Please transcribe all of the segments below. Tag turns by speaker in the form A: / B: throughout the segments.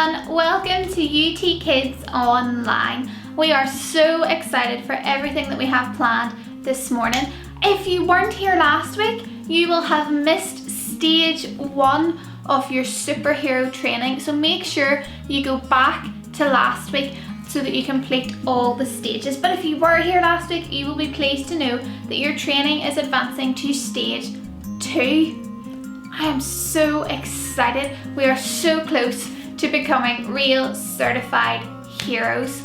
A: everyone, welcome to UTkids Online. We are so excited for everything that we have planned this morning. If you weren't here last week, you will have missed stage 1 of your superhero training, so make sure you go back to last week so that you complete all the stages. But if you were here last week, you will be pleased to know that your training is advancing to stage 2. I am so excited. We are so close to becoming real certified heroes.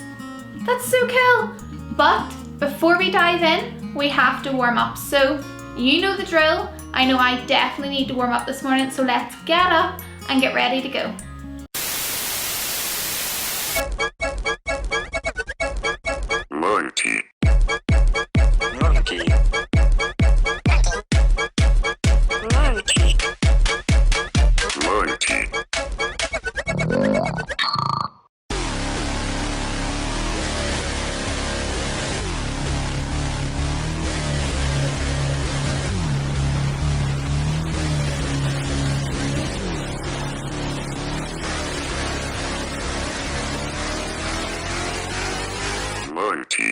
A: That's so cool. But before we dive in, we have to warm up. So you know the drill. I know I definitely need to warm up this morning. So let's get up and get ready to go.
B: Monkey. Monkey. Monkey. Monkey. Monkey.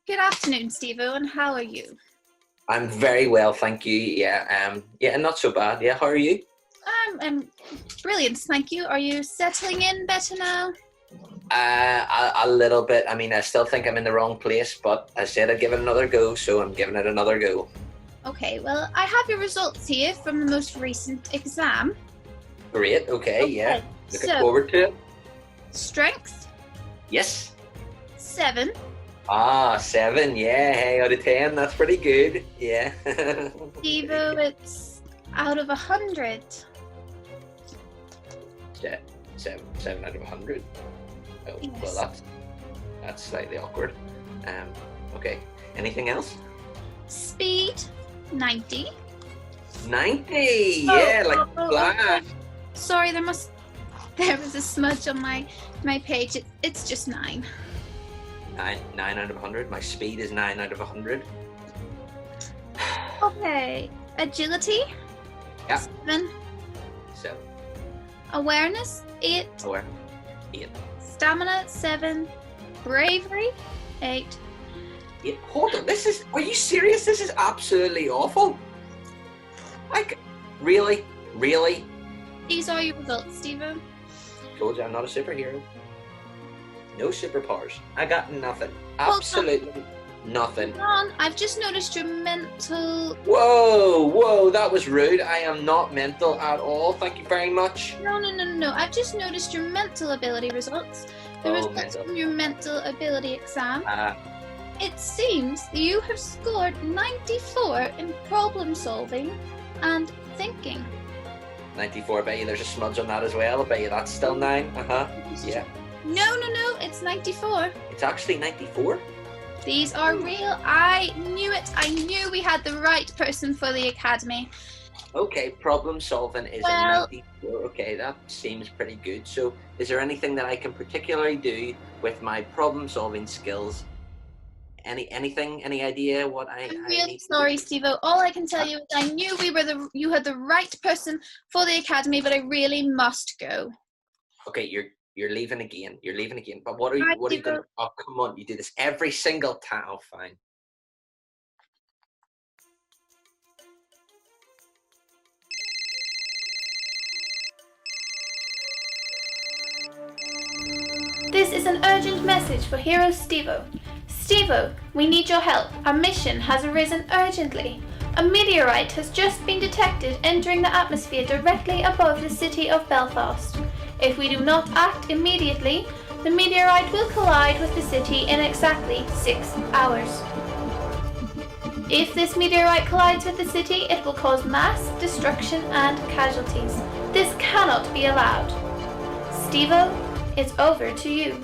A: Good afternoon, Steve-O, and how are you?
C: I'm very well, thank you. Yeah, not so bad. Yeah, how are you?
A: I'm brilliant, thank you. Are you settling in better now?
C: A little bit. I mean, I still think I'm in the wrong place, but I said I'd give it another go, so I'm giving it another go.
A: Okay, well, I have your results here from the most recent exam.
C: Great. Okay. Yeah. Looking
A: So,
C: forward to it.
A: strength,
C: Yes.
A: 7.
C: 7. Yeah. Hey, out of 10. That's pretty good. Yeah.
A: Steve-O, it's out of 100.
C: Yeah. 7 out of 100. Oh,
A: Yes.
C: well, that's slightly awkward. Okay. Anything else?
A: Speed, 90.
C: 90. Yeah, like Flash.
A: Sorry, there was a smudge on my page. It's just 9.
C: 9 out of 100. My speed is 9 out of 100.
A: Okay. Agility,
C: Yeah.
A: 7.
C: So,
A: Awareness, 8.
C: aware. 8.
A: Stamina, 7. Bravery, 8.
C: Hold on, are you serious? This is absolutely awful. Like, really?
A: These are your results, Stephen.
C: Told you I'm not a superhero. No superpowers. I got nothing. Absolutely nothing.
A: Ron, I've just noticed your mental...
C: Whoa, that was rude. I am not mental at all. Thank you very much.
A: No. I've just noticed your mental ability results. The results
C: mental.
A: from your mental ability exam.
C: Uh,
A: It seems you have scored 94 in problem solving and thinking.
C: 94, I bet you there's a smudge on that as well. I bet you that's still 9. Yeah.
A: No, it's 94.
C: It's actually 94?
A: These are real. I knew it. I knew we had the right person for the academy.
C: Okay, problem solving is a 94. Okay, that seems pretty good. So, is there anything that I can particularly do with my problem solving skills? Anything? Any idea what I
A: really
C: need to
A: sorry,
C: do?
A: Steve-O. All I can tell you is I knew you had the right person for the academy, but I really must go.
C: Okay, you're leaving again. You're leaving again. But what are you going to... Oh, come on. You do this every single time. Oh, fine.
A: This is an urgent message for Hero Steve-O. Steve-O, we need your help. Our mission has arisen urgently. A meteorite has just been detected entering the atmosphere directly above the city of Belfast. If we do not act immediately, the meteorite will collide with the city in exactly 6 hours. If this meteorite collides with the city, it will cause mass destruction and casualties. This cannot be allowed. Steve-O, it's over to you.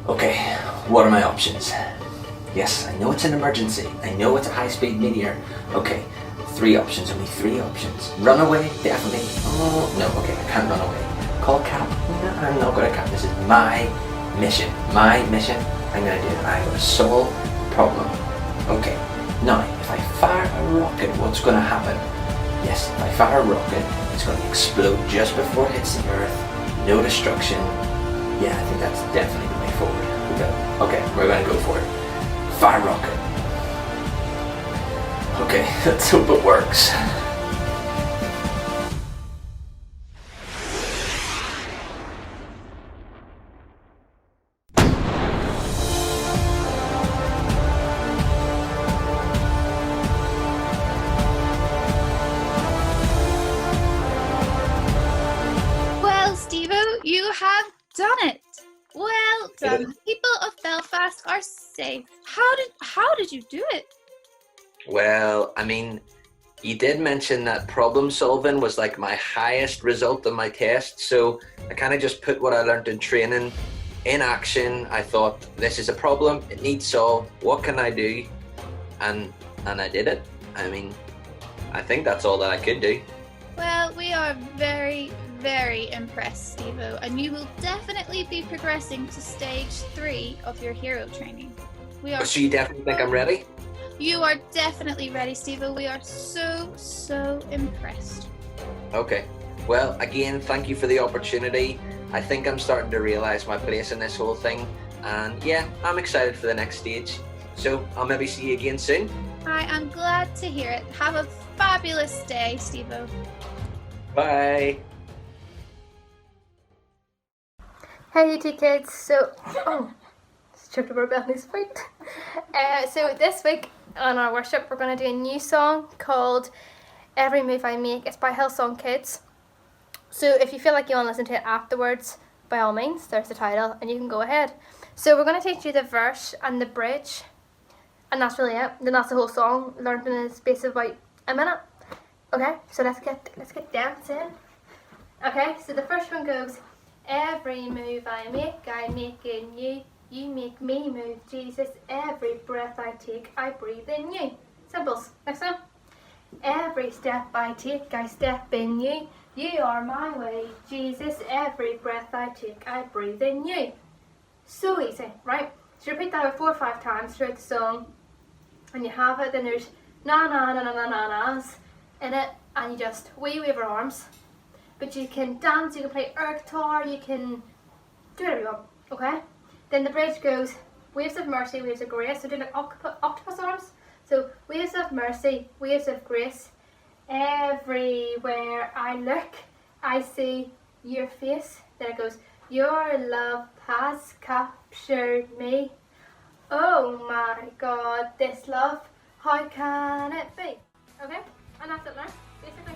C: Okay, what are my options? Yes, I know it's an emergency. I know it's a high-speed meteor. Okay, 3 options, only 3 options. Run away, definitely. Oh, no, okay, I can't run away. Call Cap. No, I'm not going to Cap. This is my mission. I'm going to do it. I'm going to solve the problem. Okay, now, if I fire a rocket, what's going to happen? Yes, if I fire a rocket, it's going to explode just before it hits the Earth. No destruction. Yeah, I think that's definitely the way forward. Okay, we're going to go for it. Fire rocket. Okay, let's hope it works.
A: Well, Steve-O, you have done it. Well done. The people of Belfast are safe. How did you do it?
C: Well, I mean, you did mention that problem solving was like my highest result on my test, so I kind of just put what I learned in training in action. I thought, this is a problem, it needs solved, what can I do? And I did it. I mean, I think that's all that I could do.
A: Well, we are very, very impressed, Steve-O, and you will definitely be progressing to stage 3 of your hero training.
C: So you definitely think I'm ready?
A: You are definitely ready, Steve-O. We are so impressed.
C: Okay. Well, again, thank you for the opportunity. I think I'm starting to realise my place in this whole thing. And yeah, I'm excited for the next stage. So I'll maybe see you again soon.
A: I am glad to hear it. Have a fabulous day, Steve-O.
C: Bye.
D: Hey UTkids, so just tripped over Bethany's feet. So this week on our worship we're going to do a new song called Every Move I Make. It's by Hillsong Kids. So if you feel like you want to listen to it afterwards, by all means, there's the title and you can go ahead. So we're going to teach you the verse and the bridge, and that's really it. Then that's the whole song, learned in the space of about a minute. Okay, so let's get dancing. Okay, so the first one goes, every move I make in you. You make me move, Jesus. Every breath I take, I breathe in you. Simples. Next one. Every step I take, I step in you. You are my way, Jesus. Every breath I take, I breathe in you. So easy, right? So repeat that about 4 or 5 times throughout the song, and you have it. Then there's na na na na na na na's in it, and you just wave our arms, but you can dance, you can play air guitar, you can do whatever you want, okay? Then the bridge goes waves of mercy, waves of grace. So do like octopus arms. So waves of mercy, waves of grace. Everywhere I look, I see your face. Then it goes, your love has captured me. Oh my God, this love, how can it be? Okay, and that's it now, basically.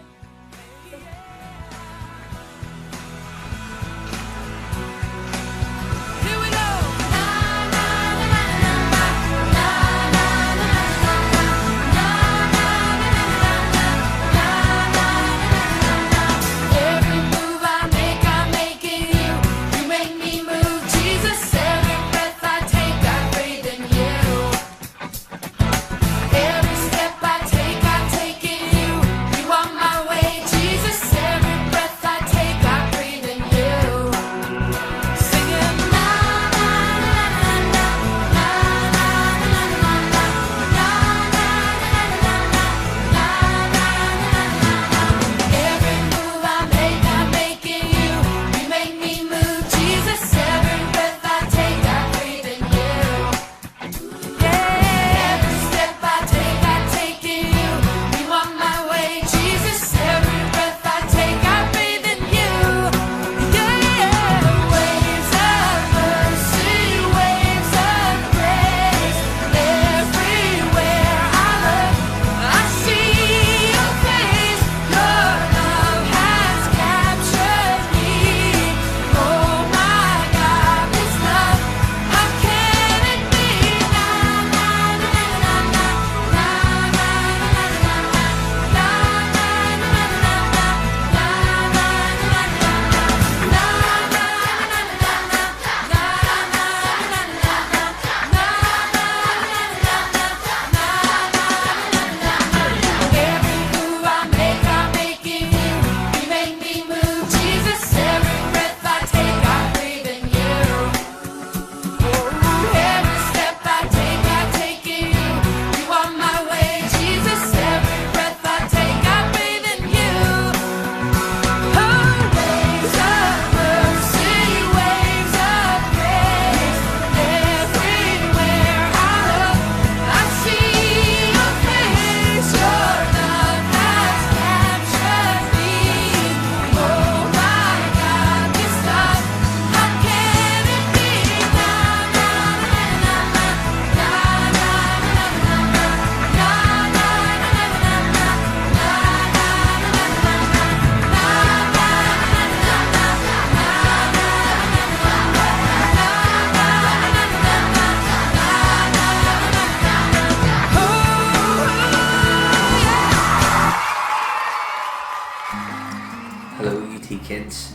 C: Hello UTkids,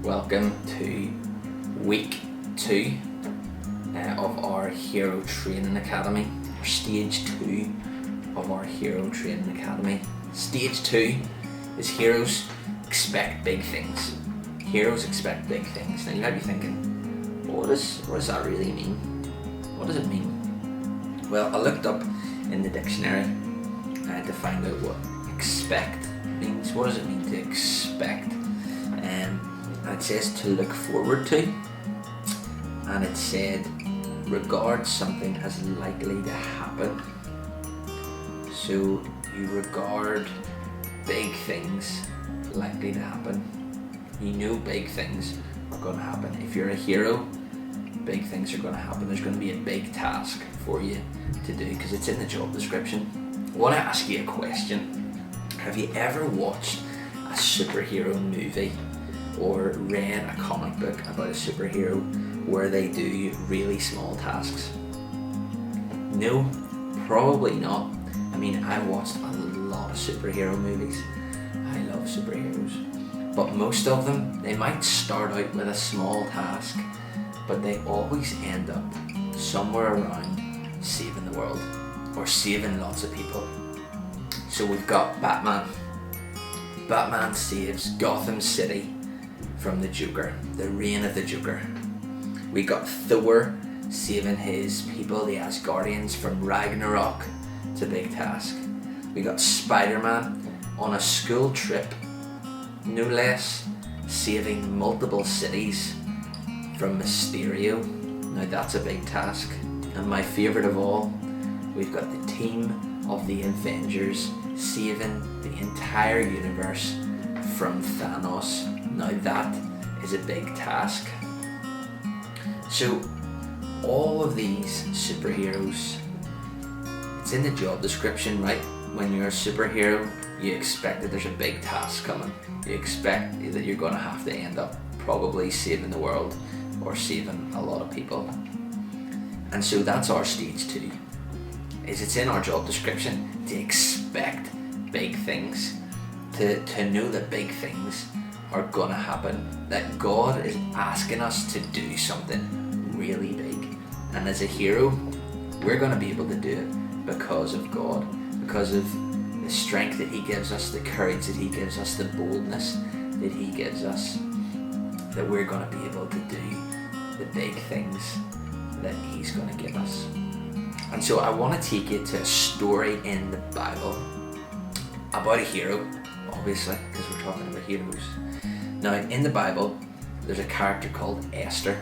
C: welcome to week 2 of our Hero Training Academy, or stage 2 of our Hero Training Academy. Stage 2 is heroes expect big things. Heroes expect big things. Now you might be thinking, what does that really mean? What does it mean? Well, I looked up in the dictionary to find out what expect means. What does it mean to expect? It says to look forward to, and it said regard something as likely to happen. So you regard big things likely to happen. You know big things are going to happen. If you're a hero, big things are going to happen. There's going to be a big task for you to do because it's in the job description. I want to ask you a question. Have you ever watched a superhero movie or read a comic book about a superhero where they do really small tasks? No, probably not. I mean, I watched a lot of superhero movies. I love superheroes. But most of them, they might start out with a small task, but they always end up somewhere around saving the world or saving lots of people. So we've got Batman. Batman saves Gotham City from the Joker, the reign of the Joker. We got Thor saving his people, the Asgardians, from Ragnarok. It's a big task. We got Spider-Man on a school trip no less, saving multiple cities from Mysterio. Now that's a big task. And my favourite of all, we've got the team of the Avengers saving the entire universe from Thanos. Now that is a big task. So all of these superheroes, it's in the job description, right? When you're a superhero, you expect that there's a big task coming. You expect that you're going to have to end up probably saving the world or saving a lot of people. And so that's our stage 2. It's in our job description to expect big things, to know that big things are going to happen, that God is asking us to do something really big. And as a hero, we're going to be able to do it because of God, because of the strength that He gives us, the courage that He gives us, the boldness that He gives us, that we're going to be able to do the big things that He's going to give us. And so I want to take you to a story in the Bible about a hero, obviously, because we're talking about heroes. Now, in the Bible, there's a character called Esther,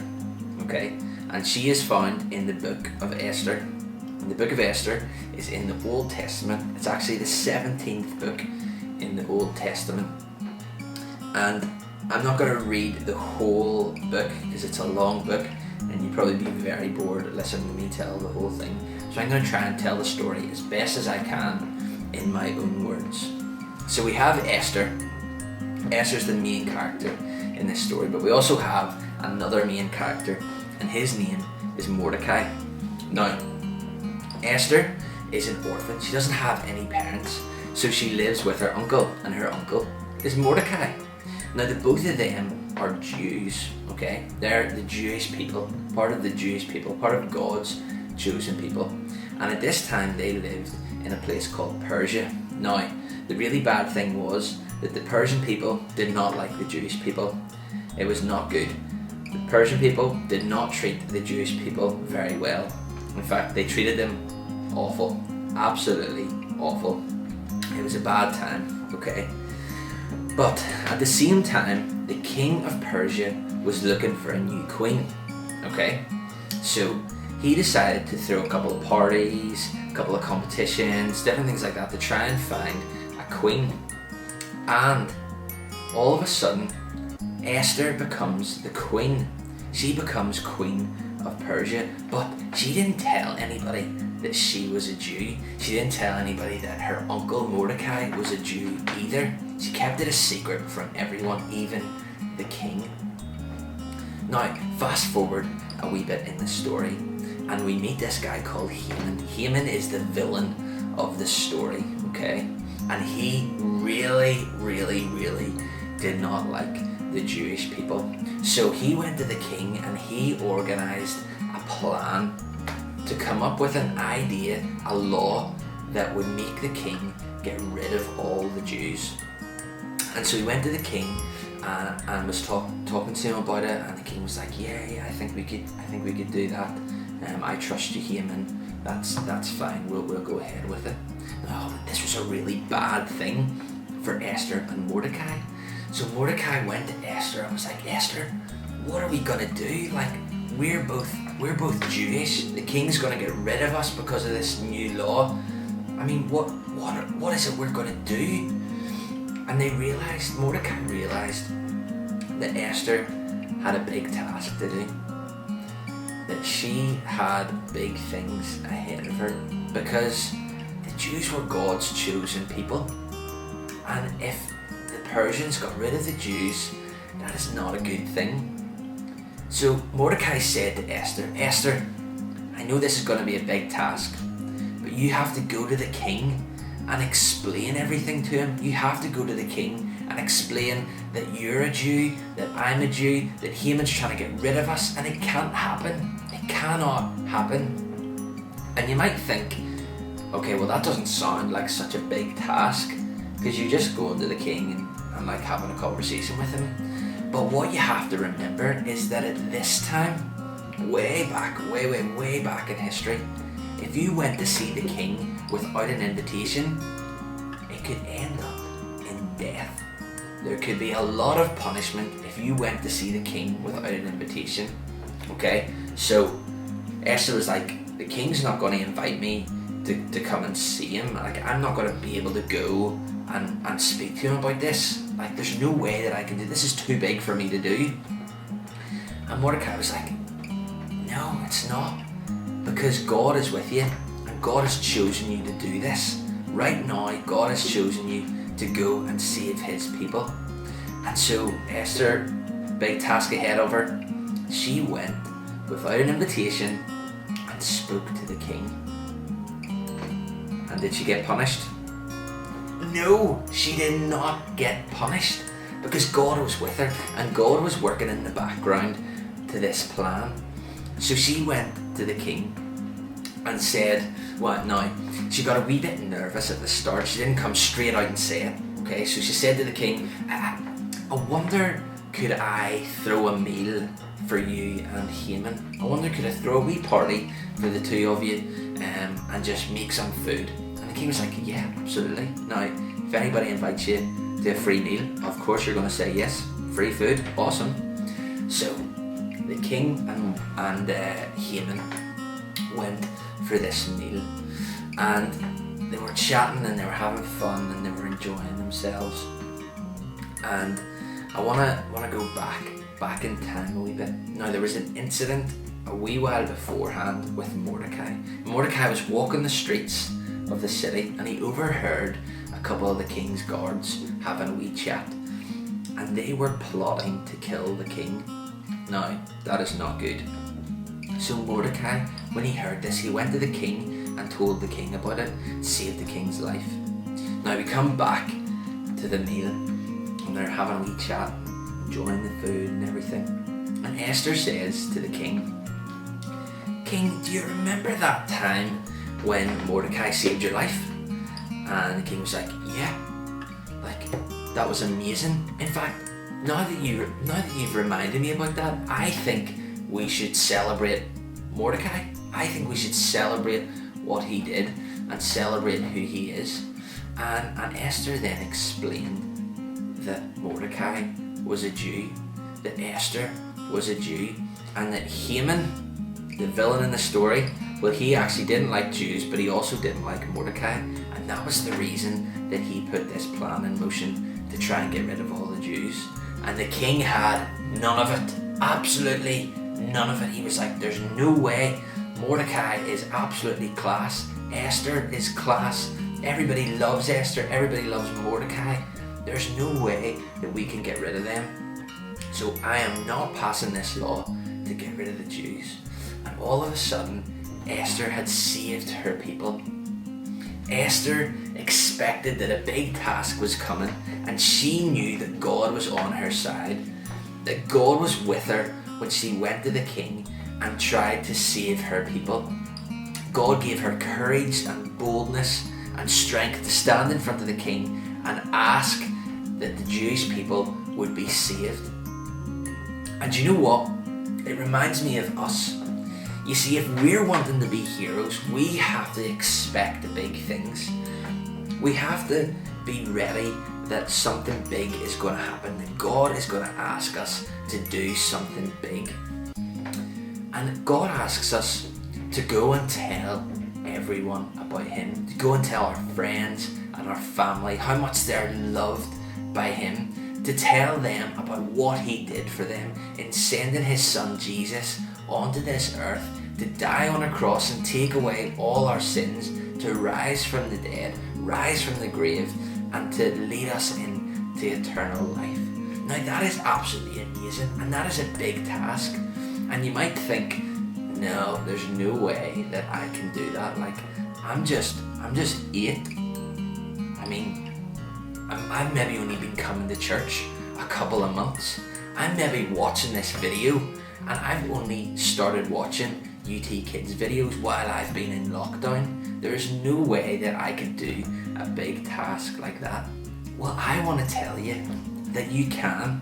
C: okay? And she is found in the book of Esther. And the book of Esther is in the Old Testament. It's actually the 17th book in the Old Testament. And I'm not going to read the whole book because it's a long book and you'd probably be very bored listening to me tell the whole thing. So I'm going to try and tell the story as best as I can in my own words. So we have Esther. Esther's the main character in this story, but we also have another main character, and his name is Mordecai. Now, Esther is an orphan. She doesn't have any parents, so she lives with her uncle, and her uncle is Mordecai. Now, the both of them are Jews, okay? They're the Jewish people, part of the Jewish people, part of God's chosen people. And at this time, they lived in a place called Persia. Now, the really bad thing was that the Persian people did not like the Jewish people. It was not good. The Persian people did not treat the Jewish people very well. In fact, they treated them awful, absolutely awful. It was a bad time, okay? But at the same time, the king of Persia was looking for a new queen, okay? So he decided to throw a couple of parties, a couple of competitions, different things like that to try and find a queen. And all of a sudden, Esther becomes the queen. She becomes queen of Persia, but she didn't tell anybody that she was a Jew. She didn't tell anybody that her uncle Mordecai was a Jew either. She kept it a secret from everyone, even the king. Now, fast forward a wee bit in the story, and we meet this guy called Haman. Haman is the villain of the story, okay? And he really did not like the Jewish people. So he went to the king and he organized a plan to come up with an idea, a law that would make the king get rid of all the Jews. And so he went to the king and was talking to him about it, and the king was like, yeah, I think we could do that. I trust you, Haman. That's fine. We'll go ahead with it. Oh, this was a really bad thing for Esther and Mordecai. So Mordecai went to Esther and was like, Esther, what are we gonna do? Like, we're both Jewish. The king's gonna get rid of us because of this new law. I mean, what is it we're gonna do? And Mordecai realized that Esther had a big task to do. That she had big things ahead of her, because the Jews were God's chosen people. And if the Persians got rid of the Jews, that is not a good thing. So Mordecai said to Esther, Esther, I know this is going to be a big task, but you have to go to the king and explain everything to him. You have to go to the king and explain that you're a Jew, that I'm a Jew, that Haman's trying to get rid of us, and it can't happen. It cannot happen. And you might think, okay, well that doesn't sound like such a big task, because you're just going to the king and like having a conversation with him. But what you have to remember is that at this time, way back in history, if you went to see the king without an invitation, it could end up in death. there could be a lot of punishment if you went to see the king without an invitation. Okay, so Esther was like, the king's not going to invite me to come and see him. Like, I'm not going to be able to go and speak to him about this. Like, there's no way that I can do this. Is too big for me to do. And Mordecai was like, no, it's not, because God is with you and God has chosen you to do this. Right now, God has chosen you to go and save his people. And so Esther, big task ahead of her, she went without an invitation and spoke to the king. And did she get punished? No, she did not get punished, because God was with her and God was working in the background to this plan. So she went to the king and said, well, now, she got a wee bit nervous at the start. She didn't come straight out and say it. Okay, so she said to the king, I wonder, could I throw a meal for you and Haman? I wonder, could I throw a wee party for the two of you and just make some food? And the king was like, yeah, absolutely. Now, if anybody invites you to a free meal, of course you're going to say yes. Free food, awesome. So the king and Haman went for this meal, and they were chatting and they were having fun and they were enjoying themselves. And I wanna go back in time a wee bit. Now, there was an incident a wee while beforehand with Mordecai. Mordecai was walking the streets of the city and he overheard a couple of the king's guards having a wee chat, and they were plotting to kill the king. Now, that is not good. So Mordecai, when he heard this, he went to the king and told the king about it, saved the king's life. Now we come back to the meal and they're having a wee chat, enjoying the food and everything. And Esther says to the king, King, do you remember that time when Mordecai saved your life? And the king was like, yeah, like, that was amazing. In fact, now that you've reminded me about that, I think we should celebrate Mordecai. I think we should celebrate what he did and celebrate who he is. And Esther then explained that Mordecai was a Jew, that Esther was a Jew, and that Haman, the villain in the story, well, he actually didn't like Jews, but he also didn't like Mordecai, and that was the reason that he put this plan in motion to try and get rid of all the Jews. And the king had none of it, absolutely none of it. He was like, there's no way. Mordecai is absolutely class. Esther is class. Everybody loves Esther. Everybody loves Mordecai. There's no way that we can get rid of them. So I am not passing this law to get rid of the Jews. And all of a sudden, Esther had saved her people. Esther expected that a big task was coming, and she knew that God was on her side, that God was with her when she went to the king and tried to save her people. God gave her courage and boldness and strength to stand in front of the king and ask that the Jewish people would be saved. And you know what? It reminds me of us. You see, if we're wanting to be heroes, we have to expect the big things. We have to be ready that something big is going to happen, that God is going to ask us to do something big. And God asks us to go and tell everyone about him, to go and tell our friends and our family how much they're loved by him, to tell them about what he did for them in sending his son Jesus onto this earth to die on a cross and take away all our sins, to rise from the dead, rise from the grave, and to lead us into eternal life. Now that is absolutely amazing, and that is a big task. And you might think, no, there's no way that I can do that. Like, I'm just 8. I mean, I've maybe only been coming to church a couple of months. I'm maybe watching this video, and I've only started watching UTkids videos while I've been in lockdown. There's no way that I could do a big task like that. Well, I want to tell you that you can.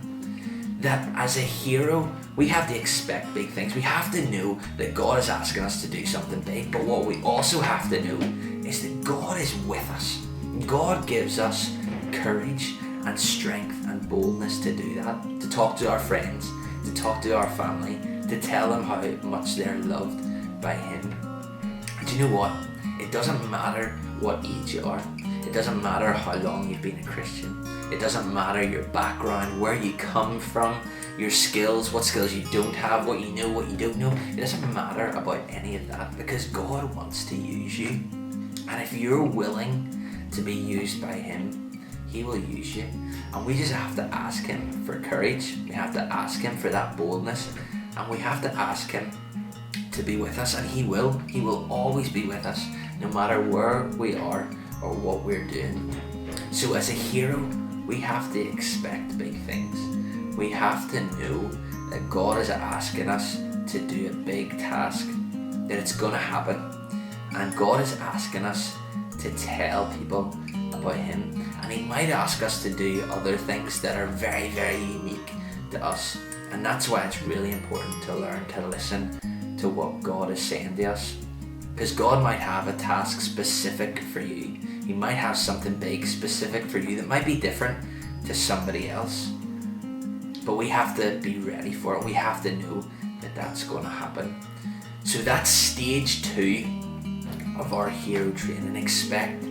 C: That as a hero, we have to expect big things. We have to know that God is asking us to do something big, but what we also have to know is that God is with us. God gives us courage and strength and boldness to do that, to talk to our friends, to talk to our family, to tell them how much they're loved by Him. And do you know what? It doesn't matter what age you are. It doesn't matter how long you've been a Christian. It doesn't matter your background, where you come from, your skills, what skills you don't have, what you know, what you don't know. It doesn't matter about any of that, because God wants to use you. And if you're willing to be used by Him, He will use you. And we just have to ask Him for courage. We have to ask Him for that boldness. And we have to ask Him to be with us. And He will. He will always be with us, no matter where we are or what we're doing. So as a hero, we have to expect big things. We have to know that God is asking us to do a big task, that it's going to happen. And God is asking us to tell people about Him. And He might ask us to do other things that are very, very unique to us. And that's why it's really important to learn to listen to what God is saying to us. Because God might have a task specific for you. He might have something big specific for you that might be different to somebody else. But we have to be ready for it. We have to know that that's going to happen. So that's stage 2 of our hero training. Expect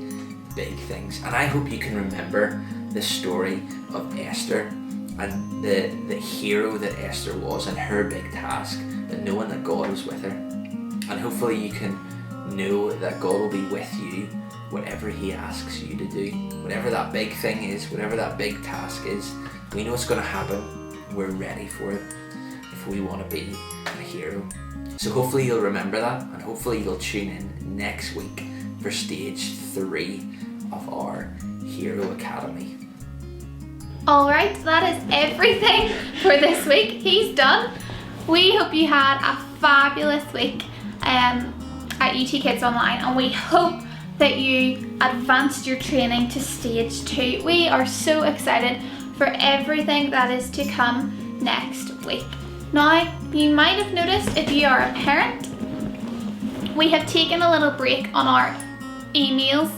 C: big things. And I hope you can remember the story of Esther and the hero that Esther was and her big task, and knowing that God was with her. And hopefully you can know that God will be with you whatever He asks you to do. Whatever that big thing is, whatever that big task is, we know it's going to happen. We're ready for it if we want to be a hero. So hopefully you'll remember that, and hopefully you'll tune in next week for stage 3 of our Hero Academy.
A: Alright, that is everything for this week. He's done. We hope you had a fabulous week at UTkids Online, and we hope that you advanced your training to stage 2. We are so excited for everything that is to come next week. Now, you might have noticed, if you are a parent, we have taken a little break on our emails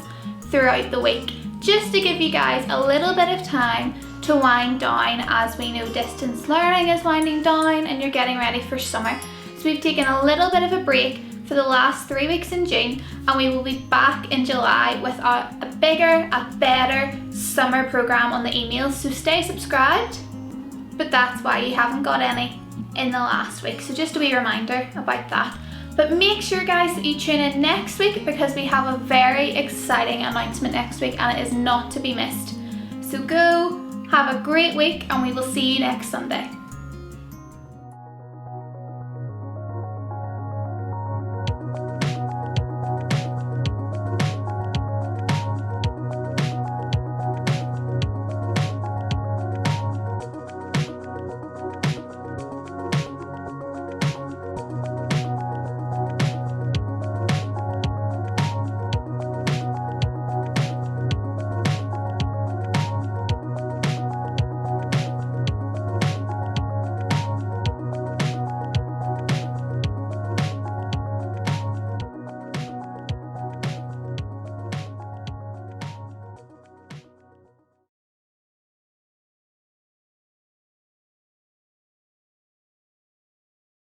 A: throughout the week, just to give you guys a little bit of time to wind down, as we know distance learning is winding down and you're getting ready for summer. So we've taken a little bit of a break for the last 3 weeks in June, and we will be back in July with a bigger, a better summer program on the emails. So stay subscribed, but that's why you haven't got any in the last week. So just a wee reminder about that. But make sure, guys, that you tune in next week, because we have a very exciting announcement next week and it is not to be missed. So go, have a great week, and we will see you next Sunday.